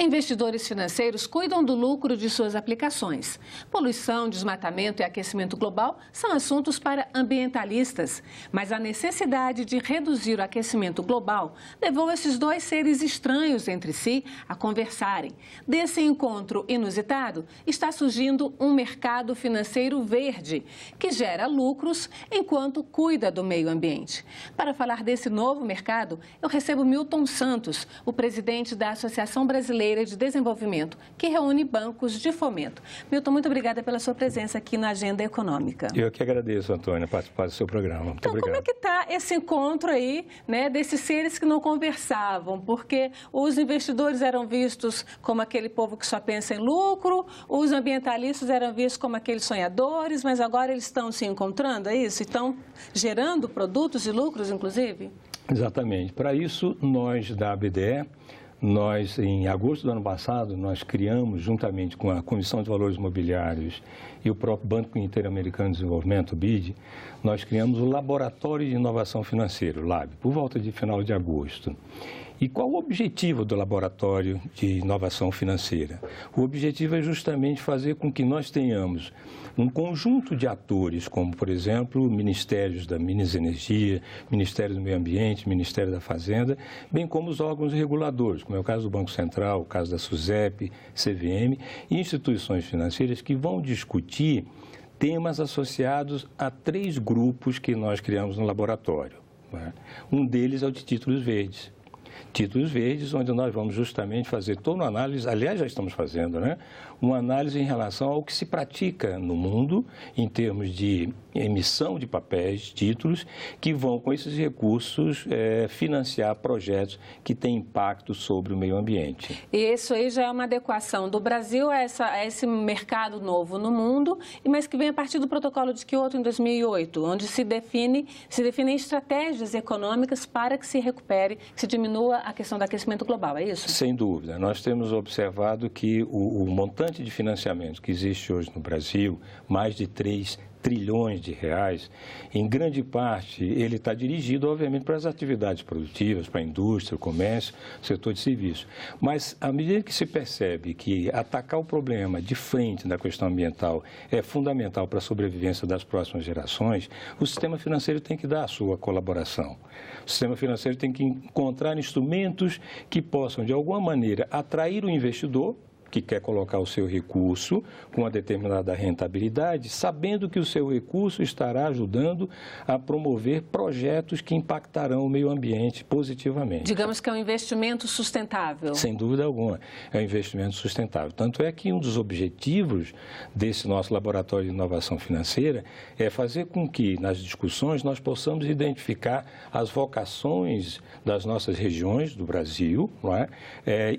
Investidores financeiros cuidam do lucro de suas aplicações. Poluição, desmatamento e aquecimento global são assuntos para ambientalistas. Mas a necessidade de reduzir o aquecimento global levou esses dois seres estranhos entre si a conversarem. Desse encontro inusitado está surgindo um mercado financeiro verde, que gera lucros enquanto cuida do meio ambiente. Para falar desse novo mercado, eu recebo Milton Santos, o presidente da Associação Brasileira de Desenvolvimento, que reúne bancos de fomento. Milton, muito obrigada pela sua presença aqui na Agenda Econômica. Eu que agradeço, Antônia, participar do seu programa. Muito então, obrigado. Como é que está esse encontro aí, né, desses seres que não conversavam? Porque os investidores eram vistos como aquele povo que só pensa em lucro, os ambientalistas eram vistos como aqueles sonhadores, mas agora eles estão se encontrando, é isso? Estão gerando produtos e lucros, inclusive? Exatamente. Para isso, nós da ABDE, em agosto do ano passado, nós criamos, juntamente com a Comissão de Valores Imobiliários e o próprio Banco Interamericano de Desenvolvimento, o BID, nós criamos o Laboratório de Inovação Financeira, o LAB, por volta de final de agosto. E qual o objetivo do Laboratório de Inovação Financeira? O objetivo é justamente fazer com que nós tenhamos um conjunto de atores, como, por exemplo, ministérios da Minas e Energia, Ministério do Meio Ambiente, Ministério da Fazenda, bem como os órgãos reguladores, como é o caso do Banco Central, o caso da SUSEP, CVM, e instituições financeiras que vão discutir temas associados a 3 grupos que nós criamos no laboratório, né? Um deles é o de títulos verdes. Títulos verdes, onde nós vamos justamente fazer toda uma análise, aliás, já estamos fazendo, né? Uma análise em relação ao que se pratica no mundo em termos de emissão de papéis, títulos, que vão com esses recursos financiar projetos que têm impacto sobre o meio ambiente. E isso aí já é uma adequação do Brasil a esse mercado novo no mundo, mas que vem a partir do Protocolo de Kyoto em 2008, onde se definem estratégias econômicas para que se recupere, que se diminua a questão do aquecimento global, é isso? Sem dúvida. Nós temos observado que o montante de financiamento que existe hoje no Brasil, mais de 3 trilhões de reais, em grande parte ele está dirigido, obviamente, para as atividades produtivas, para a indústria, o comércio, o setor de serviços. Mas, à medida que se percebe que atacar o problema de frente da questão ambiental é fundamental para a sobrevivência das próximas gerações, o sistema financeiro tem que dar a sua colaboração. O sistema financeiro tem que encontrar instrumentos que possam, de alguma maneira, atrair o investidor, que quer colocar o seu recurso com uma determinada rentabilidade, sabendo que o seu recurso estará ajudando a promover projetos que impactarão o meio ambiente positivamente. Digamos que é um investimento sustentável. Sem dúvida alguma, é um investimento sustentável. Tanto é que um dos objetivos desse nosso Laboratório de Inovação Financeira é fazer com que, nas discussões, nós possamos identificar as vocações das nossas regiões do Brasil, não é?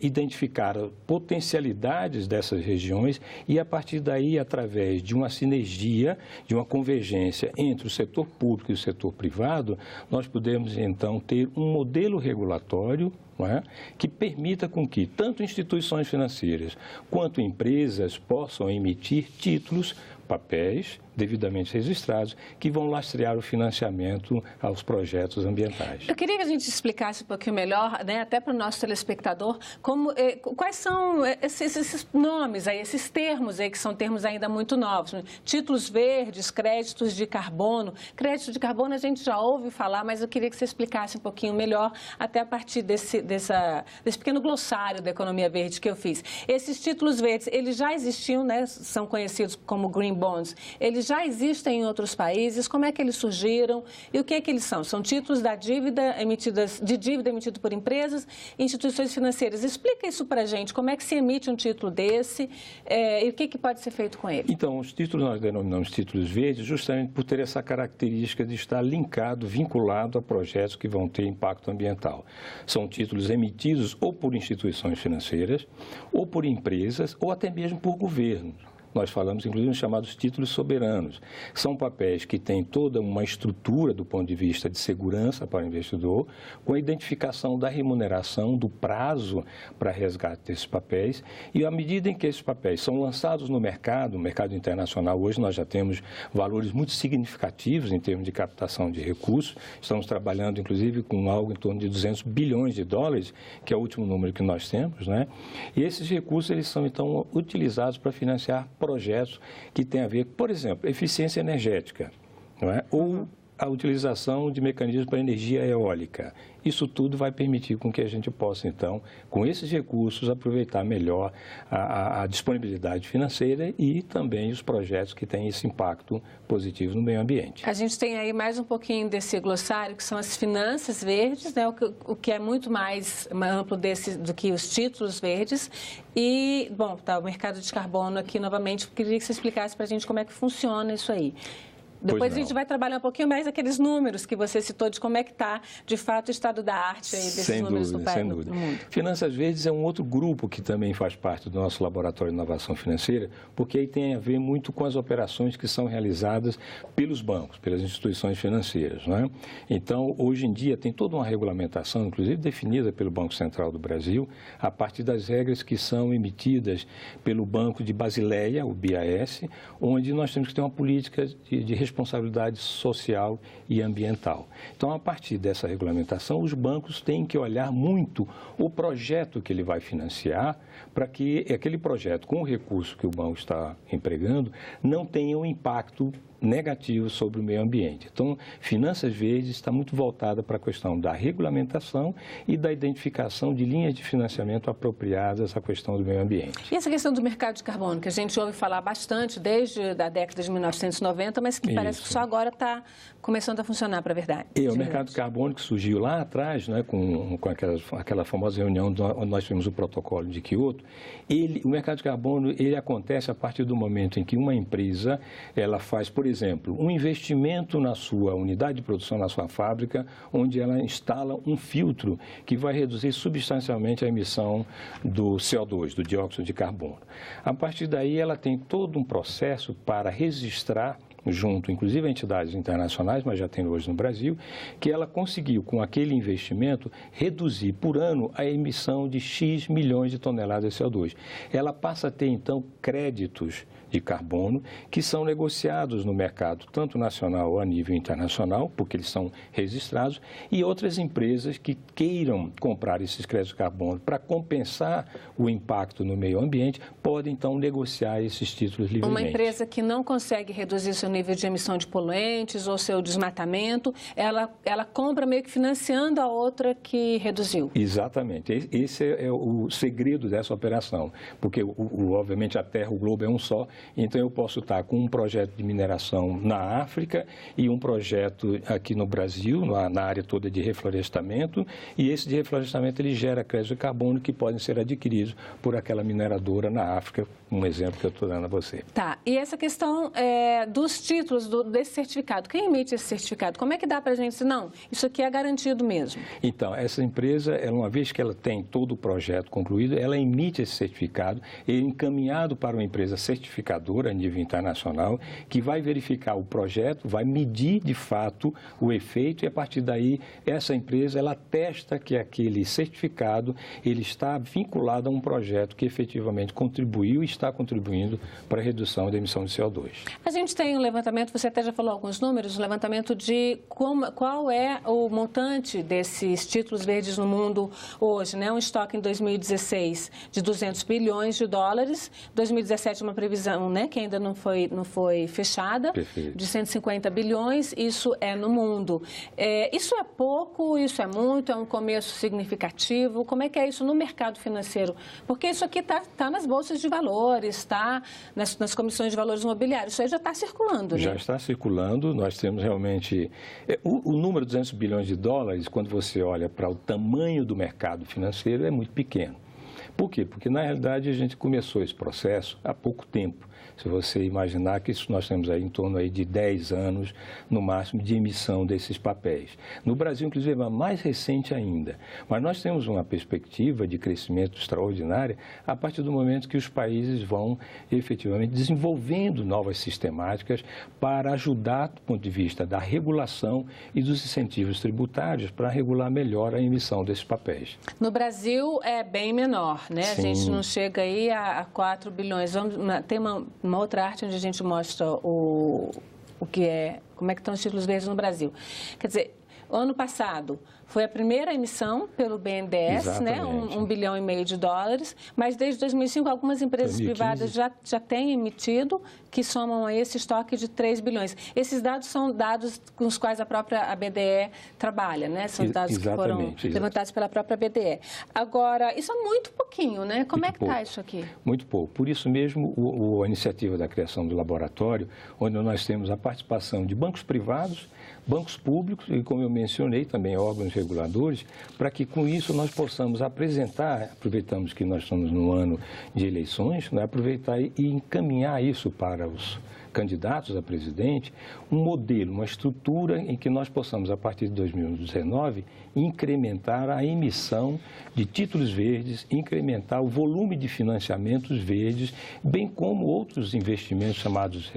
Identificar a potencialidade dessas regiões e, a partir daí, através de uma sinergia, de uma convergência entre o setor público e o setor privado, nós podemos, então, ter um modelo regulatório, não é? Que permita com que tanto instituições financeiras quanto empresas possam emitir títulos, papéis devidamente registrados, que vão lastrear o financiamento aos projetos ambientais. Eu queria que a gente explicasse um pouquinho melhor, né, até para o nosso telespectador, quais são esses nomes, aí, esses termos aí, que são termos ainda muito novos. Né? Títulos verdes, créditos de carbono. Crédito de carbono a gente já ouve falar, mas eu queria que você explicasse um pouquinho melhor, até a partir desse pequeno glossário da economia verde que eu fiz. Esses títulos verdes, eles já existiam, né, são conhecidos como green bonds, eles já existem em outros países, como é que eles surgiram e o que é que eles são? São títulos de dívida emitido por empresas e instituições financeiras. Explica isso para a gente, como é que se emite um título desse e o que pode ser feito com ele? Então, os títulos nós denominamos títulos verdes justamente por ter essa característica de estar linkado, vinculado a projetos que vão ter impacto ambiental. São títulos emitidos ou por instituições financeiras, ou por empresas, ou até mesmo por governos. nós falamos inclusive nos chamados títulos soberanos. São papéis que têm toda uma estrutura do ponto de vista de segurança para o investidor, com a identificação da remuneração, do prazo para resgate desses papéis, e à medida em que esses papéis são lançados no mercado internacional, hoje nós já temos valores muito significativos em termos de captação de recursos, estamos trabalhando inclusive com algo em torno de 200 bilhões de dólares, que é o último número que nós temos, né? E esses recursos, eles são então utilizados para financiar projetos que têm a ver, por exemplo, eficiência energética, não é? Ou a utilização de mecanismos para energia eólica. Isso tudo vai permitir com que a gente possa, então, com esses recursos, aproveitar melhor a disponibilidade financeira e também os projetos que têm esse impacto positivo no meio ambiente. A gente tem aí mais um pouquinho desse glossário, que são as finanças verdes, né? O que é muito mais amplo do que os títulos verdes. E, bom, tá, o mercado de carbono aqui, novamente, queria que você explicasse para a gente como é que funciona isso aí. Depois a gente vai trabalhar um pouquinho mais aqueles números que você citou de como é que está, de fato, o estado da arte aí desses números do país, no mundo. Finanças Verdes é um outro grupo que também faz parte do nosso Laboratório de Inovação Financeira, porque aí tem a ver muito com as operações que são realizadas pelos bancos, pelas instituições financeiras, não é? Então, hoje em dia, tem toda uma regulamentação, inclusive definida pelo Banco Central do Brasil, a partir das regras que são emitidas pelo Banco de Basileia, o BAS, onde nós temos que ter uma política de responsabilidade social e ambiental. Então, a partir dessa regulamentação, os bancos têm que olhar muito o projeto que ele vai financiar para que aquele projeto, com o recurso que o banco está empregando, não tenha um impacto negativo sobre o meio ambiente. Então, Finanças Verdes está muito voltada para a questão da regulamentação e da identificação de linhas de financiamento apropriadas à questão do meio ambiente. E essa questão do mercado de carbono, que a gente ouve falar bastante desde a década de 1990, mas que parece que só agora está começando a funcionar, para a verdade. O mercado de carbono que surgiu lá atrás, né, com aquela famosa reunião onde nós tivemos o protocolo de Kyoto, o mercado de carbono ele acontece a partir do momento em que uma empresa ela faz, por exemplo, um investimento na sua unidade de produção, na sua fábrica, onde ela instala um filtro que vai reduzir substancialmente a emissão do CO2, do dióxido de carbono. A partir daí, ela tem todo um processo para registrar junto, inclusive, a entidades internacionais, mas já tem hoje no Brasil, que ela conseguiu, com aquele investimento, reduzir por ano a emissão de X milhões de toneladas de CO2. Ela passa a ter, então, créditos de carbono que são negociados no mercado, tanto nacional a nível internacional, porque eles são registrados, e outras empresas que queiram comprar esses créditos de carbono para compensar o impacto no meio ambiente, podem, então, negociar esses títulos livremente. Uma empresa que não consegue reduzir seu nível de emissão de poluentes ou seu desmatamento, ela compra meio que financiando a outra que reduziu. Exatamente. Esse é o segredo dessa operação, porque, obviamente, a Terra, o globo é um só, então eu posso estar com um projeto de mineração na África e um projeto aqui no Brasil, na área toda de reflorestamento, e esse de reflorestamento ele gera créditos de carbono que podem ser adquiridos por aquela mineradora na África, um exemplo que eu estou dando a você. Tá, e essa questão dos títulos desse certificado, quem emite esse certificado? Como é que dá para a gente dizer, não, isso aqui é garantido mesmo? Então, essa empresa, uma vez que ela tem todo o projeto concluído, ela emite esse certificado, ele é encaminhado para uma empresa certificadora a nível internacional, que vai verificar o projeto, vai medir de fato o efeito e a partir daí essa empresa ela atesta que aquele certificado ele está vinculado a um projeto que efetivamente contribuiu e está contribuindo para a redução da emissão de CO2. A gente tem um levantamento, você até já falou alguns números, um levantamento de qual é o montante desses títulos verdes no mundo hoje, né? Um estoque em 2016 de 200 bilhões de dólares, 2017 uma previsão, né, que ainda não foi fechada, Perfeito. De 150 bilhões, isso é no mundo. Isso é pouco, isso é muito, é um começo significativo, como é que é isso no mercado financeiro? Porque isso aqui está nas bolsas de valores, está nas comissões de valores imobiliários, isso aí já está circulando, né? Já está circulando, nós temos realmente... O número de 200 bilhões de dólares, quando você olha para o tamanho do mercado financeiro, é muito pequeno. Por quê? Porque, na realidade, a gente começou esse processo há pouco tempo. Se você imaginar que nós temos aí em torno aí de 10 anos, no máximo, de emissão desses papéis. No Brasil, inclusive, é mais recente ainda. Mas nós temos uma perspectiva de crescimento extraordinária a partir do momento que os países vão efetivamente desenvolvendo novas sistemáticas para ajudar, do ponto de vista da regulação e dos incentivos tributários, para regular melhor a emissão desses papéis. No Brasil é bem menor, né? Sim. A gente não chega aí a 4 bilhões. Tem uma outra arte onde a gente mostra como é que estão os títulos verdes no Brasil. Quer dizer, ano passado foi a primeira emissão pelo BNDES, né, 1,5 bilhão de dólares, mas desde 2005 algumas empresas 2015. Privadas já têm emitido, que somam a esse estoque de 3 bilhões. Esses dados são dados com os quais a própria BDE trabalha, né? São dados que foram levantados pela própria BDE. Agora, isso é muito pouquinho, né? Como é que está isso aqui? Muito pouco. Por isso mesmo, a iniciativa da criação do laboratório, onde nós temos a participação de bancos privados, bancos públicos e, como eu mencionei, também órgãos reguladores, para que com isso nós possamos apresentar, aproveitamos que nós estamos no ano de eleições, né, aproveitar e encaminhar isso para os candidatos a presidente, um modelo, uma estrutura em que nós possamos, a partir de 2019, incrementar a emissão de títulos verdes, incrementar o volume de financiamentos verdes, bem como outros investimentos chamados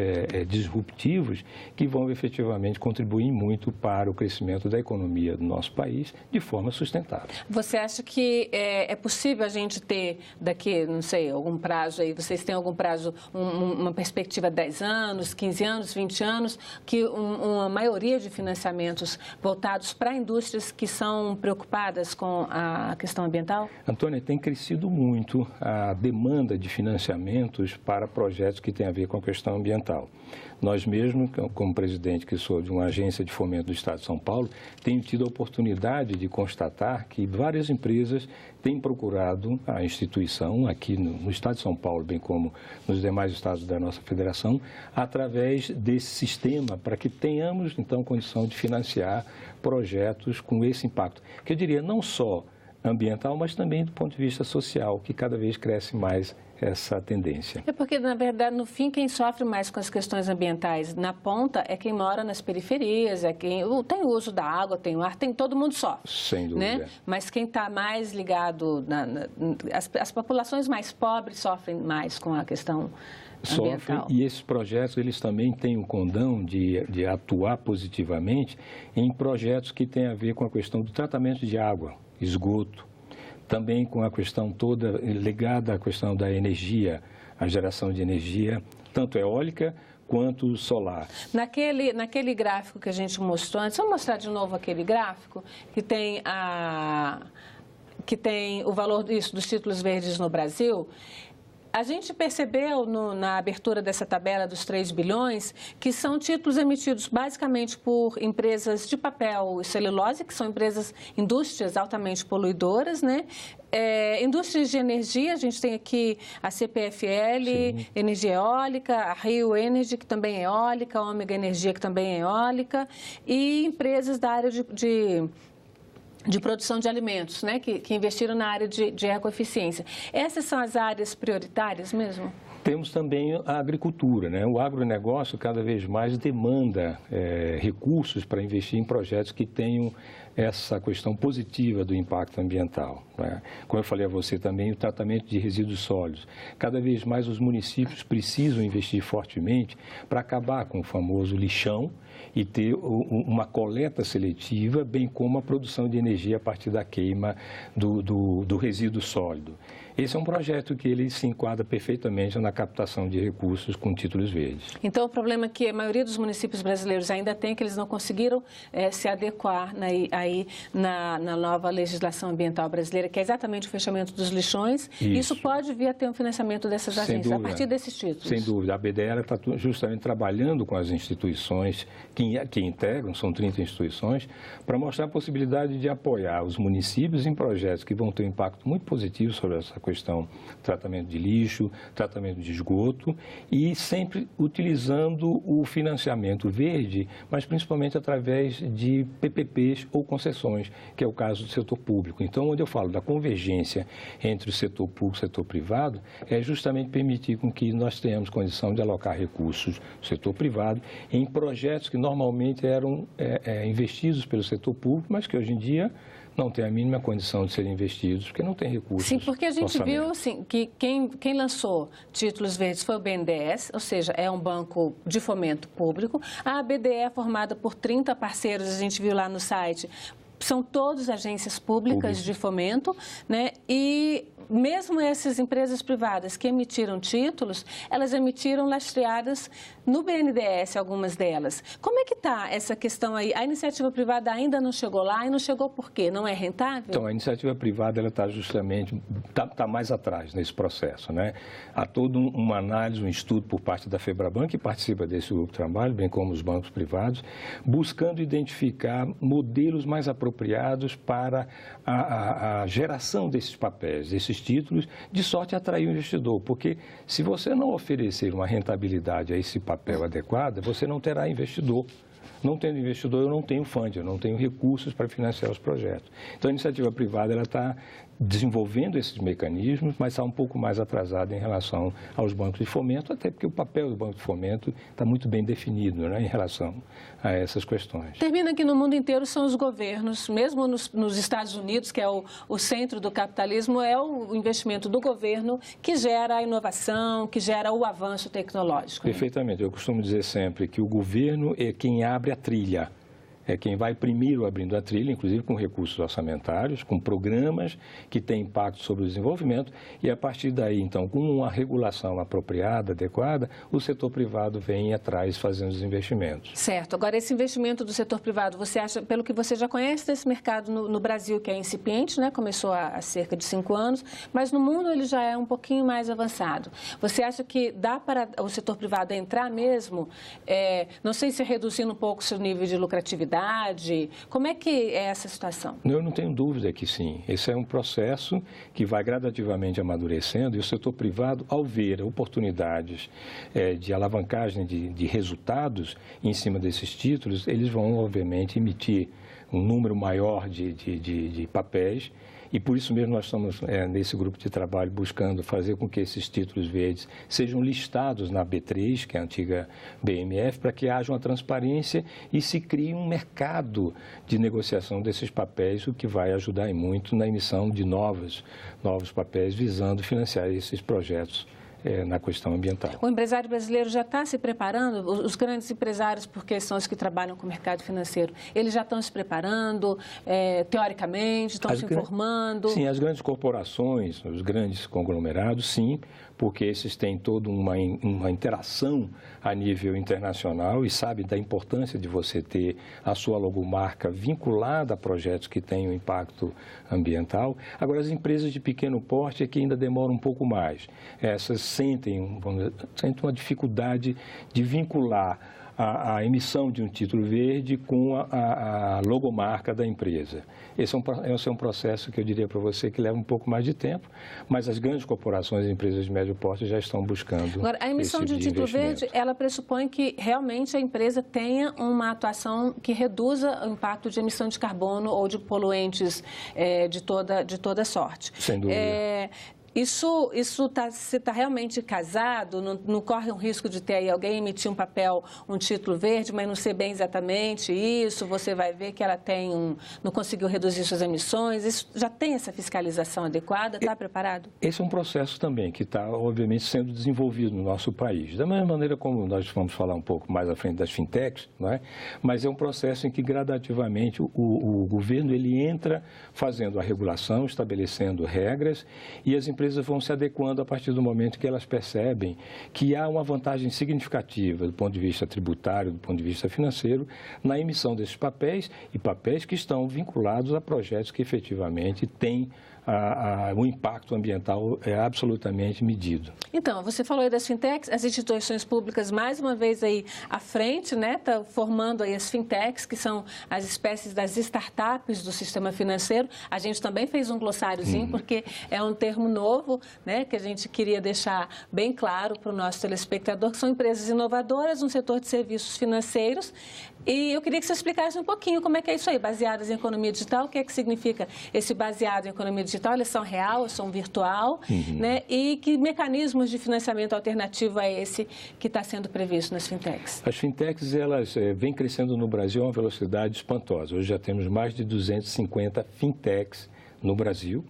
disruptivos, que vão efetivamente contribuir muito para o crescimento da economia do nosso país de forma sustentável. Você acha que é possível a gente ter daqui, não sei, algum prazo aí, vocês têm algum prazo, uma perspectiva de 10 anos, 15 anos, 20 anos, que uma maioria de financiamentos voltados para indústrias que são preocupadas com a questão ambiental? Antônia, tem crescido muito a demanda de financiamentos para projetos que têm a ver com a questão ambiental. Nós mesmos, como presidente que sou de uma agência de fomento do Estado de São Paulo, tenho tido a oportunidade de constatar que várias empresas têm procurado a instituição aqui no Estado de São Paulo, bem como nos demais estados da nossa federação, através desse sistema, para que tenhamos, então, condição de financiar projetos com esse impacto, que eu diria não só ambiental, mas também do ponto de vista social, que cada vez cresce mais essa tendência. É porque, na verdade, no fim, quem sofre mais com as questões ambientais na ponta é quem mora nas periferias, é quem tem o uso da água, tem o ar, todo mundo sofre. Sem dúvida. Né? Mas quem está mais ligado, as populações mais pobres sofrem mais com a questão sofrem, e esses projetos, eles também têm o condão de atuar positivamente em projetos que têm a ver com a questão do tratamento de água, esgoto, também com a questão toda ligada à questão da energia, a geração de energia, tanto eólica quanto solar. Naquele gráfico que a gente mostrou antes, vamos mostrar de novo aquele gráfico que tem o valor dos títulos verdes no Brasil. A gente percebeu na abertura dessa tabela dos 3 bilhões que são títulos emitidos basicamente por empresas de papel e celulose, que são indústrias altamente poluidoras, né? Indústrias de energia, a gente tem aqui a CPFL, sim, energia eólica, a Rio Energy, que também é eólica, a Ômega Energia, que também é eólica, e empresas da área de produção de alimentos, né, que investiram na área de ecoeficiência. Essas são as áreas prioritárias mesmo? Temos também a agricultura, né? O agronegócio cada vez mais demanda recursos para investir em projetos que tenham essa questão positiva do impacto ambiental, né? Como eu falei a você também, o tratamento de resíduos sólidos. Cada vez mais os municípios precisam investir fortemente para acabar com o famoso lixão e ter uma coleta seletiva, bem como a produção de energia a partir da queima do resíduo sólido. Esse é um projeto que ele se enquadra perfeitamente na captação de recursos com títulos verdes. Então, o problema que a maioria dos municípios brasileiros ainda tem é que eles não conseguiram se adequar na nova legislação ambiental brasileira, que é exatamente o fechamento dos lixões. Isso pode vir a ter um financiamento dessas agências, a partir desses títulos. Sem dúvida. A BDE está justamente trabalhando com as instituições que integram, são 30 instituições, para mostrar a possibilidade de apoiar os municípios em projetos que vão ter um impacto muito positivo sobre essa questão tratamento de lixo, tratamento de esgoto, e sempre utilizando o financiamento verde, mas principalmente através de PPPs ou concessões, que é o caso do setor público. Então, onde eu falo da convergência entre o setor público e o setor privado, é justamente permitir com que nós tenhamos condição de alocar recursos do setor privado em projetos que normalmente eram investidos pelo setor público, mas que hoje em dia não tem a mínima condição de serem investidos, porque não tem recursos. Sim, porque a gente viu assim, que quem lançou títulos verdes foi o BNDES, ou seja, é um banco de fomento público. A BDE é formada por 30 parceiros, a gente viu lá no site, são todas agências públicas de fomento, né? E mesmo essas empresas privadas que emitiram títulos, elas emitiram lastreadas no BNDES, algumas delas. Como é que está essa questão aí? A iniciativa privada ainda não chegou lá e não chegou por quê? Não é rentável? Então, a iniciativa privada ela está justamente, está mais atrás nesse processo, né? Há toda uma análise, um estudo por parte da FEBRABAN, que participa desse grupo de trabalho, bem como os bancos privados, buscando identificar modelos mais apropriados para a geração desses papéis, desses títulos, de sorte a atrair o investidor, porque se você não oferecer uma rentabilidade a esse papel adequada, você não terá investidor. Não tendo investidor, eu não tenho fundo, eu não tenho recursos para financiar os projetos. Então, a iniciativa privada ela está desenvolvendo esses mecanismos, mas está um pouco mais atrasada em relação aos bancos de fomento, até porque o papel do banco de fomento está muito bem definido, né, em relação a essas questões. Termina que no mundo inteiro são os governos, mesmo nos Estados Unidos, que é o centro do capitalismo, é o investimento do governo que gera a inovação, que gera o avanço tecnológico. Perfeitamente. Eu costumo dizer sempre que o governo é quem abre a trilha. É quem vai primeiro abrindo a trilha, inclusive com recursos orçamentários, com programas que têm impacto sobre o desenvolvimento, e a partir daí, então, com uma regulação apropriada, adequada, o setor privado vem atrás fazendo os investimentos. Certo. Agora, esse investimento do setor privado, você acha, pelo que você já conhece desse mercado no Brasil, que é incipiente, né? Começou há cerca de 5 anos, mas no mundo ele já é um pouquinho mais avançado. Você acha que dá para o setor privado entrar mesmo, não sei se reduzindo um pouco o seu nível de lucratividade? Como é que é essa situação? Eu não tenho dúvida que sim. Esse é um processo que vai gradativamente amadurecendo e o setor privado, ao ver oportunidades de alavancagem de resultados em cima desses títulos, eles vão, obviamente, emitir um número maior de papéis. E por isso mesmo nós estamos, nesse grupo de trabalho, buscando fazer com que esses títulos verdes sejam listados na B3, que é a antiga BMF, para que haja uma transparência e se crie um mercado de negociação desses papéis, o que vai ajudar muito na emissão de novos papéis visando financiar esses projetos na questão ambiental. O empresário brasileiro já está se preparando? Os grandes empresários, porque são os que trabalham com o mercado financeiro, eles já estão se preparando, teoricamente, estão se informando? Sim, as grandes corporações, os grandes conglomerados, sim, porque esses têm toda uma interação a nível internacional e sabem da importância de você ter a sua logomarca vinculada a projetos que tenham impacto ambiental. Agora, as empresas de pequeno porte é que ainda demoram um pouco mais. Essas sentem uma dificuldade de vincular a emissão de um título verde com a logomarca da empresa. Esse é um processo que eu diria para você que leva um pouco mais de tempo, mas as grandes corporações e empresas de médio porte já estão buscando. Agora, a emissão de um título verde, ela pressupõe que realmente a empresa tenha uma atuação que reduza o impacto de emissão de carbono ou de poluentes de toda sorte. Sem dúvida. Você está realmente casado? Não corre um risco de ter aí alguém emitir um título verde, mas não ser bem exatamente isso? Você vai ver que ela não conseguiu reduzir suas emissões? Isso já tem essa fiscalização adequada? Está preparado? Esse é um processo também que está, obviamente, sendo desenvolvido no nosso país. Da mesma maneira como nós vamos falar um pouco mais à frente das fintechs, não é? Mas é um processo em que gradativamente o governo ele entra fazendo a regulação, estabelecendo regras e as empresas vão se adequando a partir do momento que elas percebem que há uma vantagem significativa do ponto de vista tributário, do ponto de vista financeiro, na emissão desses papéis e papéis que estão vinculados a projetos que efetivamente têm o impacto ambiental é absolutamente medido. Então, você falou aí das fintechs, as instituições públicas mais uma vez aí à frente, né, tá formando aí as fintechs, que são as espécies das startups do sistema financeiro. A gente também fez um glossáriozinho, porque é um termo novo, né, que a gente queria deixar bem claro para o nosso telespectador, que são empresas inovadoras no setor de serviços financeiros. E eu queria que você explicasse um pouquinho como é que é isso aí, baseadas em economia digital, o que é que significa esse baseado em economia digital, eles são real, eles são virtual, né? E que mecanismos de financiamento alternativo é esse que está sendo previsto nas fintechs? As fintechs, elas vêm crescendo no Brasil a uma velocidade espantosa. Hoje já temos mais de 250 fintechs no Brasil,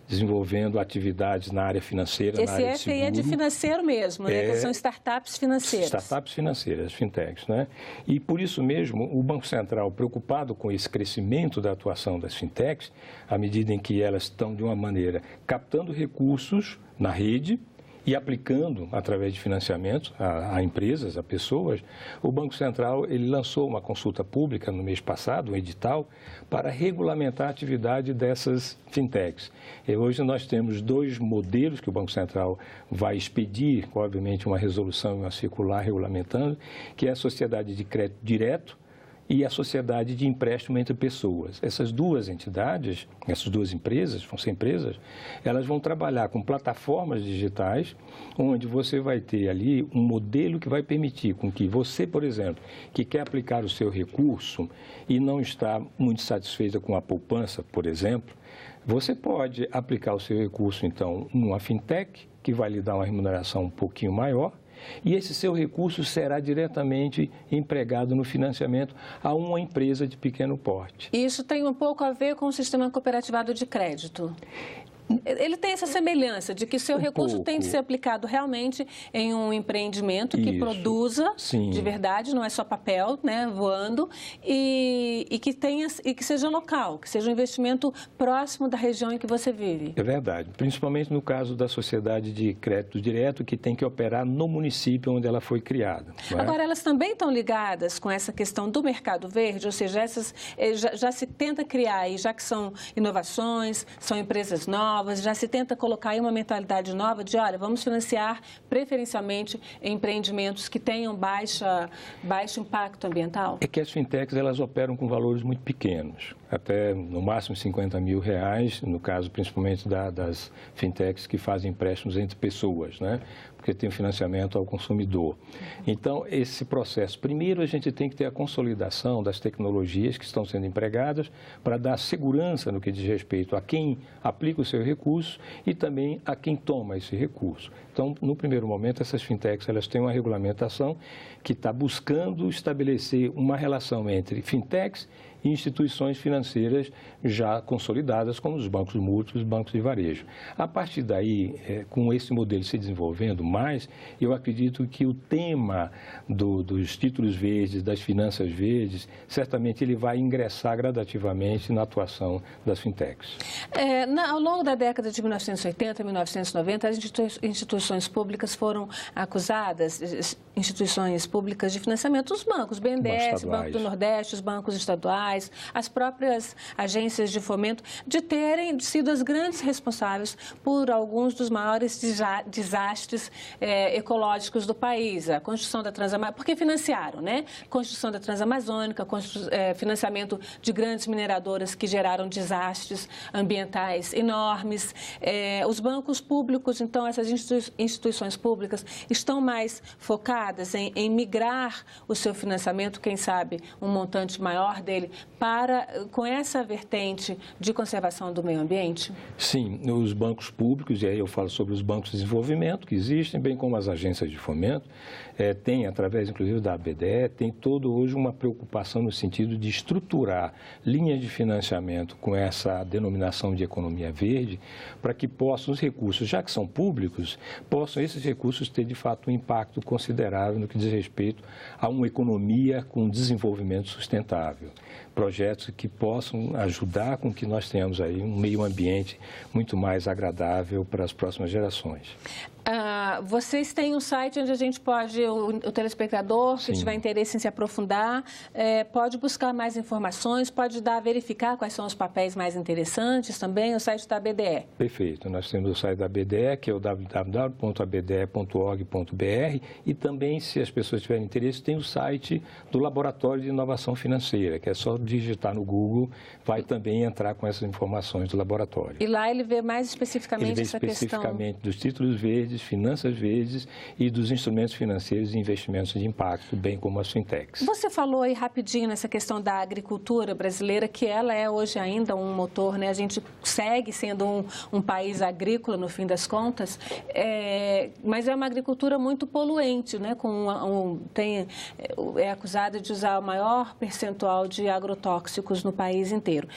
desenvolvendo atividades na área financeira, na área de seguro. Esse é de financeiro mesmo, né? Que são startups financeiras. Startups financeiras, fintechs, né? E por isso mesmo, o Banco Central, preocupado com esse crescimento da atuação das fintechs, à medida em que elas estão, de uma maneira, captando recursos na rede e aplicando, através de financiamentos, a empresas, a pessoas, o Banco Central ele lançou uma consulta pública no mês passado, um edital, para regulamentar a atividade dessas fintechs. E hoje nós temos 2 modelos que o Banco Central vai expedir, obviamente uma resolução e uma circular regulamentando, que é a sociedade de crédito direto e a sociedade de empréstimo entre pessoas. Essas 2 entidades, essas 2 empresas, vão ser empresas, elas vão trabalhar com plataformas digitais, onde você vai ter ali um modelo que vai permitir com que você, por exemplo, que quer aplicar o seu recurso e não está muito satisfeita com a poupança, por exemplo, você pode aplicar o seu recurso, então, numa fintech, que vai lhe dar uma remuneração um pouquinho maior, e esse seu recurso será diretamente empregado no financiamento a uma empresa de pequeno porte. Isso tem um pouco a ver com o sistema cooperativado de crédito? Ele tem essa semelhança de que o seu recurso tem de ser aplicado realmente em um empreendimento que produza de verdade, não é só papel, né, voando, e que seja local, que seja um investimento próximo da região em que você vive. É verdade, principalmente no caso da sociedade de crédito direto, que tem que operar no município onde ela foi criada. Agora, elas também estão ligadas com essa questão do mercado verde, ou seja, essas já se tenta criar, aí, já que são inovações, são empresas novas, já se tenta colocar aí uma mentalidade nova de, olha, vamos financiar preferencialmente empreendimentos que tenham baixo impacto ambiental? É que as fintechs, elas operam com valores muito pequenos, até no máximo R$50 mil, no caso principalmente das fintechs que fazem empréstimos entre pessoas, né? Porque tem o financiamento ao consumidor. Então, esse processo, primeiro a gente tem que ter a consolidação das tecnologias que estão sendo empregadas para dar segurança no que diz respeito a quem aplica o seu recurso e também a quem toma esse recurso. Então, no primeiro momento, essas fintechs, elas têm uma regulamentação que está buscando estabelecer uma relação entre fintechs e instituições financeiras já consolidadas, como os bancos múltiplos, os bancos de varejo. A partir daí, com esse modelo se desenvolvendo mais, eu acredito que o tema dos títulos verdes, das finanças verdes, certamente ele vai ingressar gradativamente na atuação das fintechs. Ao longo da década de 1980 e 1990, as instituições públicas foram acusadas, instituições públicas de financiamento, os bancos, BNDES, Banco do Nordeste, os bancos estaduais, as próprias agências de fomento, de terem sido as grandes responsáveis por alguns dos maiores desastres ecológicos do país. A construção da Transamazônica, porque financiaram, né? Construção da Transamazônica, financiamento de grandes mineradoras que geraram desastres ambientais enormes. Os bancos públicos, então, essas instituições públicas estão mais focadas em migrar o seu financiamento, quem sabe um montante maior dele, com essa vertente de conservação do meio ambiente? Sim, os bancos públicos, e aí eu falo sobre os bancos de desenvolvimento que existem, bem como as agências de fomento, tem, através inclusive da ABDE, tem todo hoje uma preocupação no sentido de estruturar linhas de financiamento com essa denominação de economia verde, para que possam os recursos, já que são públicos, possam esses recursos ter de fato um impacto considerável no que diz respeito a uma economia com desenvolvimento sustentável. Projetos que possam ajudar com que nós tenhamos aí um meio ambiente muito mais agradável para as próximas gerações. Vocês têm um site onde a gente pode, o telespectador, se tiver interesse em se aprofundar, pode buscar mais informações, pode verificar quais são os papéis mais interessantes também, o site da BDE. Perfeito. Nós temos o site da BDE, que é o www.abde.org.br, e também, se as pessoas tiverem interesse, tem o site do Laboratório de Inovação Financeira, que é só digitar no Google, vai também entrar com essas informações do laboratório. E lá ele vê mais especificamente essa questão? Especificamente dos títulos verdes, finanças verdes e dos instrumentos financeiros e investimentos de impacto, bem como as fintechs. Você falou aí rapidinho nessa questão da agricultura brasileira, que ela é hoje ainda um motor, né? A gente segue sendo um país agrícola, no fim das contas, mas é uma agricultura muito poluente, né? É acusada de usar o maior percentual de agrotóxicos no país inteiro,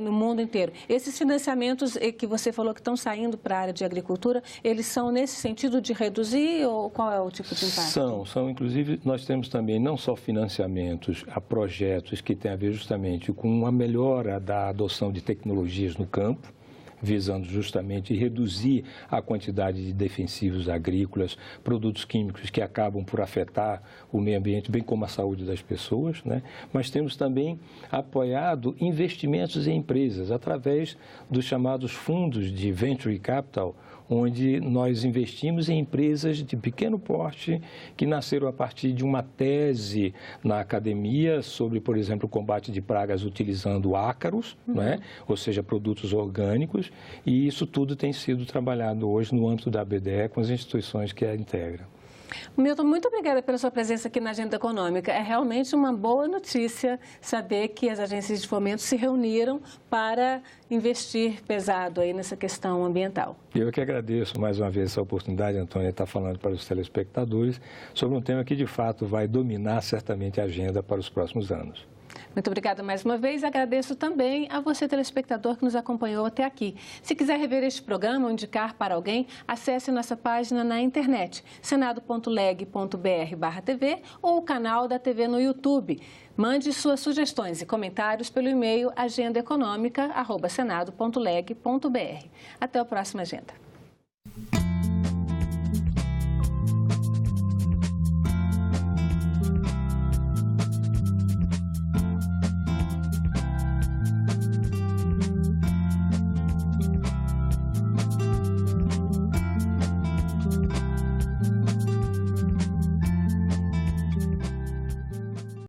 no mundo inteiro. Esses financiamentos que você falou que estão saindo para a área de agricultura, eles são nesse sentido de reduzir ou qual é o tipo de impacto? São. Inclusive, nós temos também não só financiamentos a projetos que têm a ver justamente com a melhora da adoção de tecnologias no campo, visando justamente reduzir a quantidade de defensivos agrícolas, produtos químicos que acabam por afetar o meio ambiente, bem como a saúde das pessoas, né? Mas temos também apoiado investimentos em empresas através dos chamados fundos de Venture Capital, onde nós investimos em empresas de pequeno porte que nasceram a partir de uma tese na academia sobre, por exemplo, o combate de pragas utilizando ácaros, né? Ou seja, produtos orgânicos, e isso tudo tem sido trabalhado hoje no âmbito da BDE com as instituições que a integram. Milton, muito obrigada pela sua presença aqui na Agenda Econômica. É realmente uma boa notícia saber que as agências de fomento se reuniram para investir pesado aí nessa questão ambiental. Eu que agradeço mais uma vez essa oportunidade, Antônia, de estar falando para os telespectadores sobre um tema que de fato vai dominar certamente a agenda para os próximos anos. Muito obrigada mais uma vez. Agradeço também a você, telespectador, que nos acompanhou até aqui. Se quiser rever este programa ou indicar para alguém, acesse nossa página na internet, senado.leg.br/TV ou o canal da TV no YouTube. Mande suas sugestões e comentários pelo e-mail agendaeconômica@senado.leg.br. Até a próxima agenda.